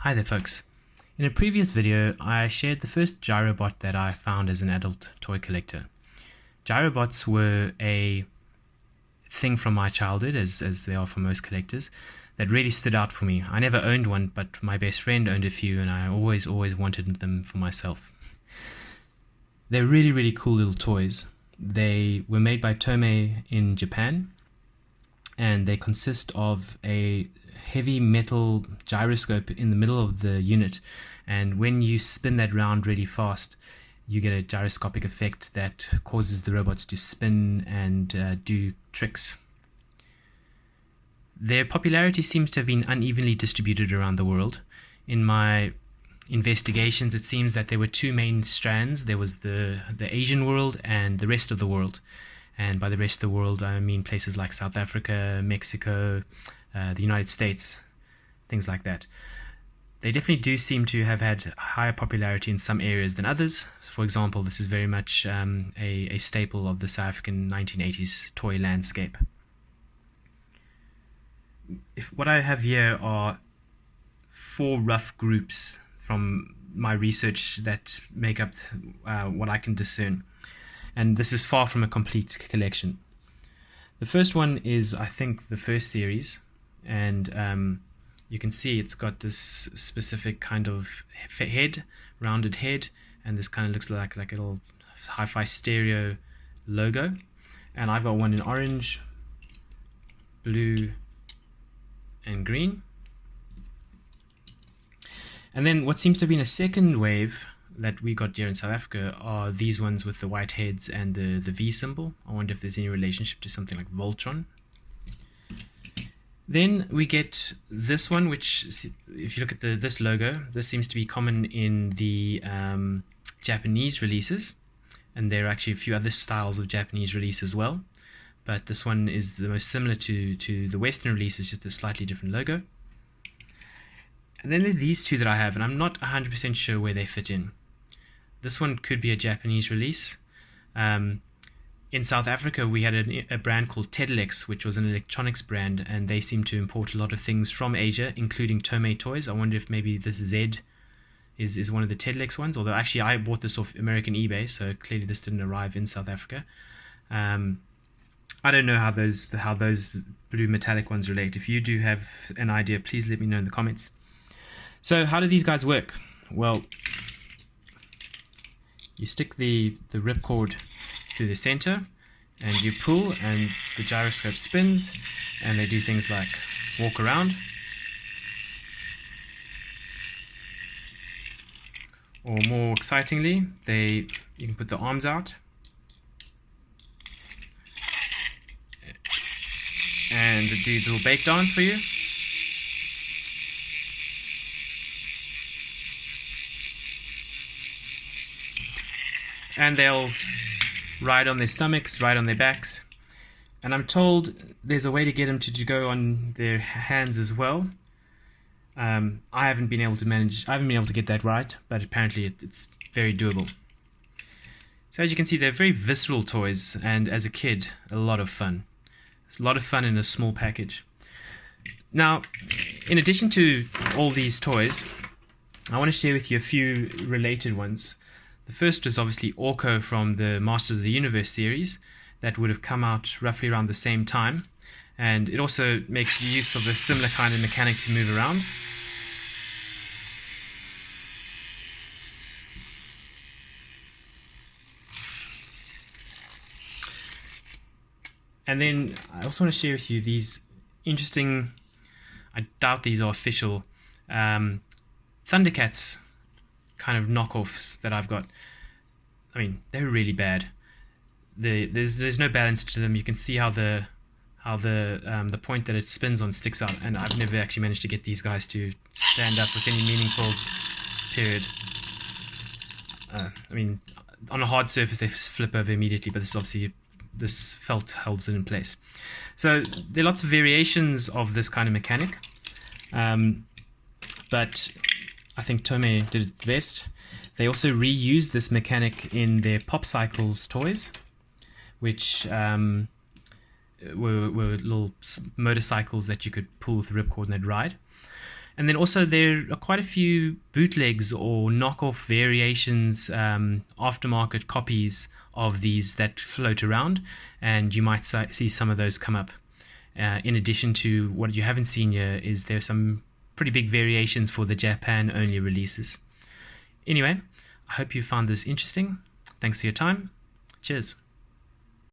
Hi there folks. In a previous video I shared the first gyrobot that I found as an adult toy collector. Gyrobots were a thing from my childhood, as they are for most collectors, that really stood out for me. I never owned one, but my best friend owned a few and I always wanted them for myself. They're really cool little toys. They were made by TOMY in Japan and they consist of a heavy metal gyroscope in the middle of the unit, and when you spin that round really fast you get a gyroscopic effect that causes the robots to spin and do tricks. Their popularity seems to have been unevenly distributed around the world. In my investigations it seems that there were two main strands. There was the Asian world and the rest of the world, and by the rest of the world I mean places like South Africa, Mexico, the United States, things like that. They definitely do seem to have had higher popularity in some areas than others. For example, this is very much a staple of the South African 1980s toy landscape. What I have here are four rough groups from my research that make up what I can discern. And this is far from a complete collection. The first one is, I think, the first series, and you can see it's got this specific kind of head, rounded head, and this kind of looks like a little hi-fi stereo logo. And I've got one in orange, blue, and green. And then what seems to have been a second wave that we got here in South Africa are these ones with the white heads and the V symbol. I wonder if there's any relationship to something like Voltron. Then we get this one, which, if you look at this logo, this seems to be common in the Japanese releases, and there are actually a few other styles of Japanese release as well, but this one is the most similar to the Western release, is just a slightly different logo. And then there are these two that I have, and I'm not 100% sure where they fit in. This one could be a Japanese release. In South Africa, we had a brand called Tedelex, which was an electronics brand, and they seem to import a lot of things from Asia, including TOMY toys. I wonder if maybe this Z is one of the Tedelex ones, although actually I bought this off American eBay, so clearly this didn't arrive in South Africa. I don't know how those blue metallic ones relate. If you do have an idea, please let me know in the comments. So how do these guys work? Well, you stick the ripcord through the center and you pull and the gyroscope spins, and they do things like walk around, or more excitingly, you can put the arms out and it does a little bake dance for you. And they'll ride on their stomachs, ride on their backs, and I'm told there's a way to get them to go on their hands as well. I haven't been able to get that right, but apparently it's very doable. So as you can see, they're very visceral toys, and as a kid, a lot of fun. It's a lot of fun in a small package. Now, in addition to all these toys, I want to share with you a few related ones. The first was obviously Orko from the Masters of the Universe series that would have come out roughly around the same time, and it also makes use of a similar kind of mechanic to move around. And then I also want to share with you these interesting, I doubt these are official, Thundercats kind of knockoffs that I've got. I mean, they're really bad. There's no balance to them. You can see how the point that it spins on sticks out, and I've never actually managed to get these guys to stand up with any meaningful period. I mean, on a hard surface they flip over immediately, but this felt holds it in place. So there are lots of variations of this kind of mechanic, but I think TOMY did it best. They also reused this mechanic in their Pop Cycles toys, which were little motorcycles that you could pull with a ripcord and they'd ride. And then also there are quite a few bootlegs or knockoff variations, aftermarket copies of these that float around, and you might see some of those come up. In addition to what you haven't seen here is there's some pretty big variations for the Japan only releases. Anyway, I hope you found this interesting. Thanks for your time. Cheers.